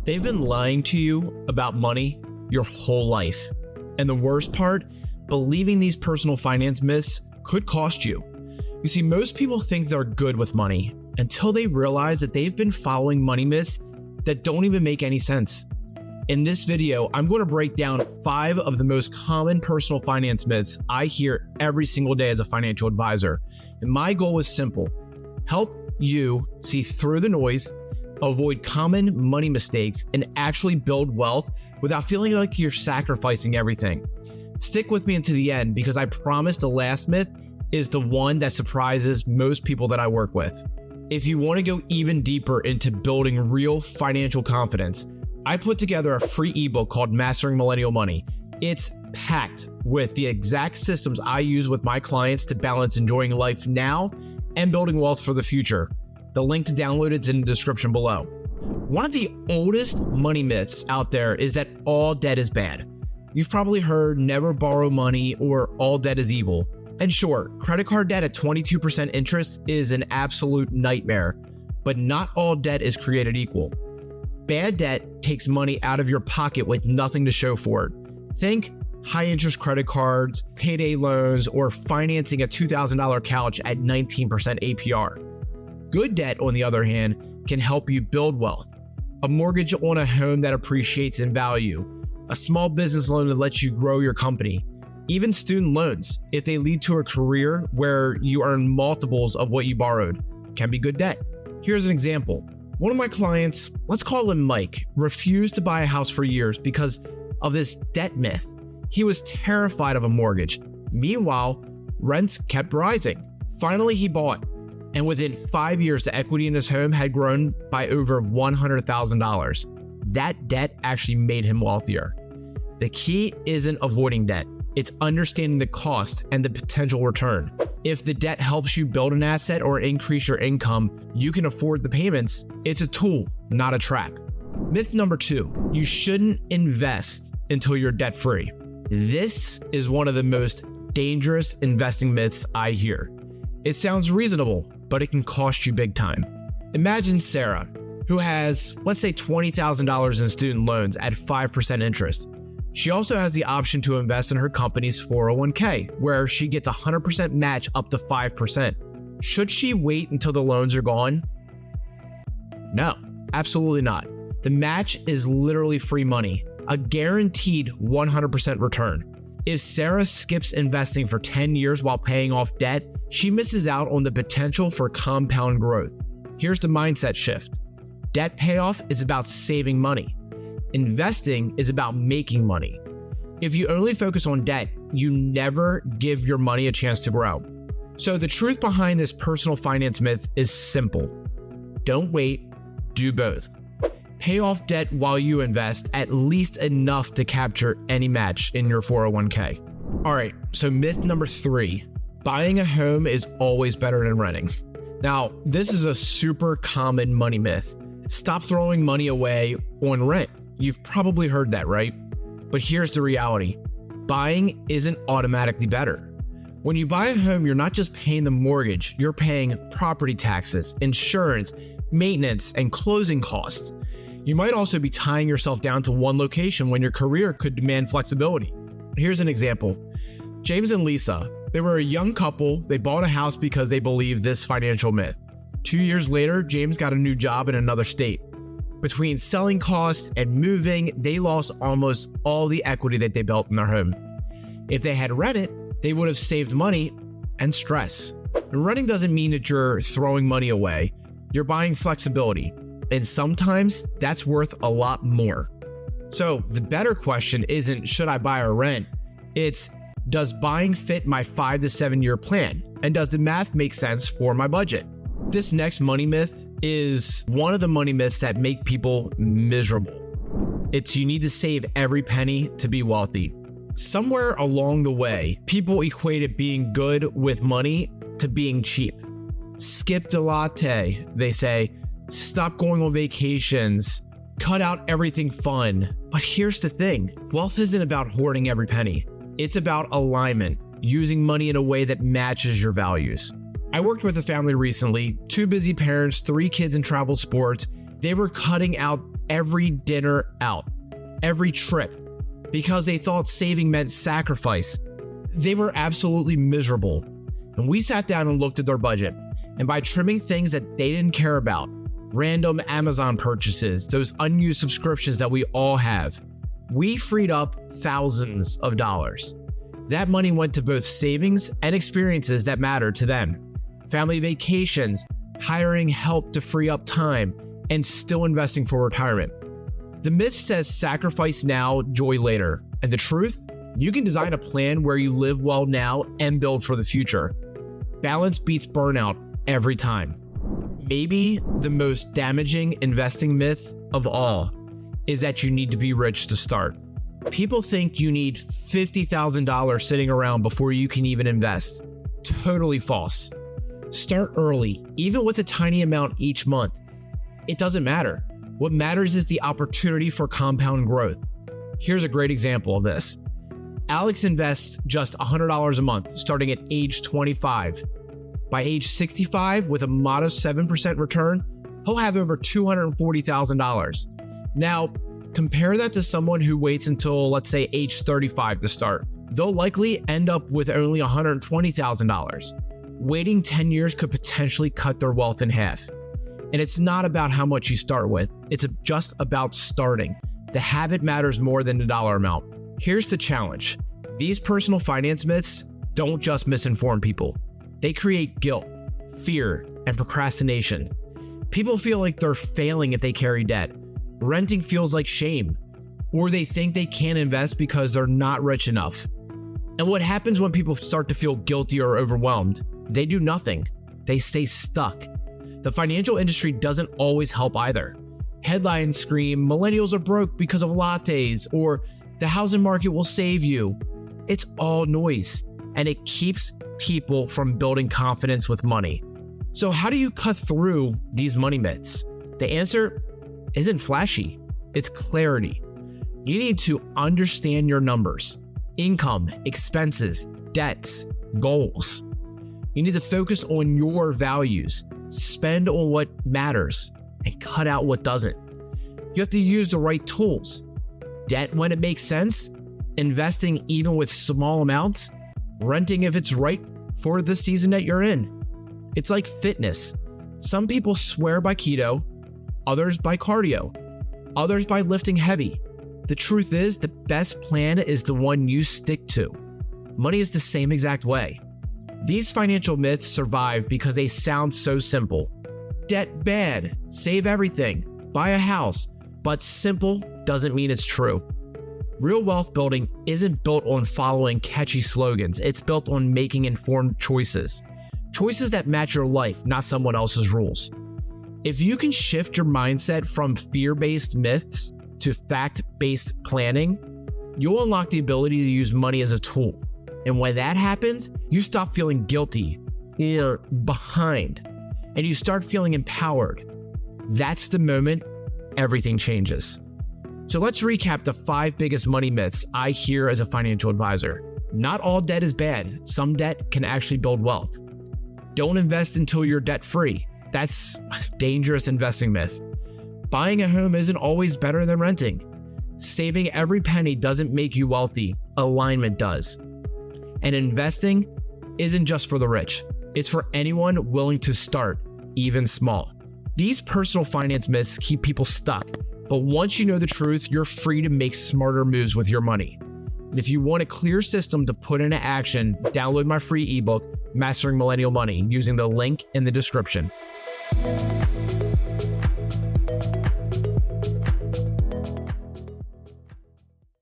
They've been lying to you about money your whole life. And the worst part, believing these personal finance myths could cost you. You see, most people think they're good with money until they realize that they've been following money myths that don't even make any sense. In this video, I'm going to break down 5 of the most common personal finance myths I hear every single day as a financial advisor. And my goal is simple: help you see through the noise, avoid common money mistakes, and actually build wealth without feeling like you're sacrificing everything. Stick with me until the end, because I promise the last myth is the one that surprises most people that I work with. If you want to go even deeper into building real financial confidence, I put together a free ebook called Mastering Millennial Money. It's packed with the exact systems I use with my clients to balance enjoying life now and building wealth for the future. The link to download it's in the description below. One of the oldest money myths out there is that all debt is bad. You've probably heard never borrow money or all debt is evil. And sure, credit card debt at 22% interest is an absolute nightmare, but not all debt is created equal. Bad debt takes money out of your pocket with nothing to show for it. Think high interest credit cards, payday loans, or financing a $2,000 couch at 19% APR. Good debt, on the other hand, can help you build wealth. A mortgage on a home that appreciates in value, a small business loan that lets you grow your company, even student loans, if they lead to a career where you earn multiples of what you borrowed, can be good debt. Here's an example. One of my clients, let's call him Mike, refused to buy a house for years because of this debt myth. He was terrified of a mortgage. Meanwhile, rents kept rising. Finally, he bought. And within 5 years, the equity in his home had grown by over $100,000. That debt actually made him wealthier. The key isn't avoiding debt. It's understanding the cost and the potential return. If the debt helps you build an asset or increase your income, you can afford the payments. It's a tool, not a trap. Myth number 2, you shouldn't invest until you're debt-free. This is one of the most dangerous investing myths I hear. It sounds reasonable, but it can cost you big time. Imagine Sarah, who has, let's say, $20,000 in student loans at 5% interest. She also has the option to invest in her company's 401k, where she gets a 100% match up to 5%. Should she wait until the loans are gone? No, absolutely not. The match is literally free money, a guaranteed 100% return. If Sarah skips investing for 10 years while paying off debt, she misses out on the potential for compound growth. Here's the mindset shift. Debt payoff is about saving money. Investing is about making money. If you only focus on debt, you never give your money a chance to grow. So the truth behind this personal finance myth is simple. Don't wait, do both. Pay off debt while you invest at least enough to capture any match in your 401k. All right, so myth number 3, buying a home is always better than renting. Now, this is a super common money myth. Stop throwing money away on rent. You've probably heard that, right? But here's the reality. Buying isn't automatically better. When you buy a home, you're not just paying the mortgage, you're paying property taxes, insurance, maintenance, and closing costs. You might also be tying yourself down to one location when your career could demand flexibility. Here's an example. James and Lisa, they were a young couple. They bought a house because they believed this financial myth. 2 years later, James got a new job in another state. Between selling costs and moving, they lost almost all the equity that they built in their home. If they had rented, they would have saved money and stress. Renting doesn't mean that you're throwing money away. You're buying flexibility. And sometimes that's worth a lot more. So the better question isn't, should I buy or rent? It's, does buying fit my 5 to 7 year plan? And does the math make sense for my budget? This next money myth is one of the money myths that make people miserable. It's you need to save every penny to be wealthy. Somewhere along the way, people equated being good with money to being cheap. Skip the latte, they say. Stop going on vacations. Cut out everything fun. But here's the thing. Wealth isn't about hoarding every penny. It's about alignment, using money in a way that matches your values. I worked with a family recently, 2 busy parents, 3 kids in travel sports. They were cutting out every dinner out, every trip, because they thought saving meant sacrifice. They were absolutely miserable. And we sat down and looked at their budget. And by trimming things that they didn't care about, random Amazon purchases, those unused subscriptions that we all have, we freed up thousands of dollars. That money went to both savings and experiences that mattered to them. Family vacations, hiring help to free up time, and still investing for retirement. The myth says sacrifice now, joy later. And the truth? You can design a plan where you live well now and build for the future. Balance beats burnout every time. Maybe the most damaging investing myth of all is that you need to be rich to start. People think you need $50,000 sitting around before you can even invest. Totally false. Start early, even with a tiny amount each month. It doesn't matter. What matters is the opportunity for compound growth. Here's a great example of this. Alex invests just $100 a month starting at age 25. By age 65, with a modest 7% return, he'll have over $240,000. Now, compare that to someone who waits until, let's say, age 35 to start. They'll likely end up with only $120,000. Waiting 10 years could potentially cut their wealth in half. And it's not about how much you start with, it's just about starting. The habit matters more than the dollar amount. Here's the challenge. These personal finance myths don't just misinform people. They create guilt, fear, and procrastination. People feel like they're failing if they carry debt. Renting feels like shame, or they think they can't invest because they're not rich enough. And what happens when people start to feel guilty or overwhelmed? They do nothing. They stay stuck. The financial industry doesn't always help either. Headlines scream, millennials are broke because of lattes, or the housing market will save you. It's all noise, and it keeps people from building confidence with money. So how do you cut through these money myths? The answer isn't flashy, it's clarity. You need to understand your numbers, income, expenses, debts, goals. You need to focus on your values, spend on what matters, and cut out what doesn't. You have to use the right tools. Debt when it makes sense, investing even with small amounts, renting if it's right for the season that you're in. It's like fitness. Some people swear by keto, others by cardio, others by lifting heavy. The truth is, the best plan is the one you stick to. Money is the same exact way. These financial myths survive because they sound so simple. Debt bad, save everything, buy a house, but simple doesn't mean it's true. Real wealth building isn't built on following catchy slogans. It's built on making informed choices. Choices that match your life, not someone else's rules. If you can shift your mindset from fear-based myths to fact-based planning, you'll unlock the ability to use money as a tool. And when that happens, you stop feeling guilty or behind, and you start feeling empowered. That's the moment everything changes. So let's recap the 5 biggest money myths I hear as a financial advisor. Not all debt is bad. Some debt can actually build wealth. Don't invest until you're debt-free. That's a dangerous investing myth. Buying a home isn't always better than renting. Saving every penny doesn't make you wealthy. Alignment does. And investing isn't just for the rich. It's for anyone willing to start, even small. These personal finance myths keep people stuck. But once you know the truth, you're free to make smarter moves with your money. And if you want a clear system to put into action, download my free ebook, Mastering Millennial Money, using the link in the description.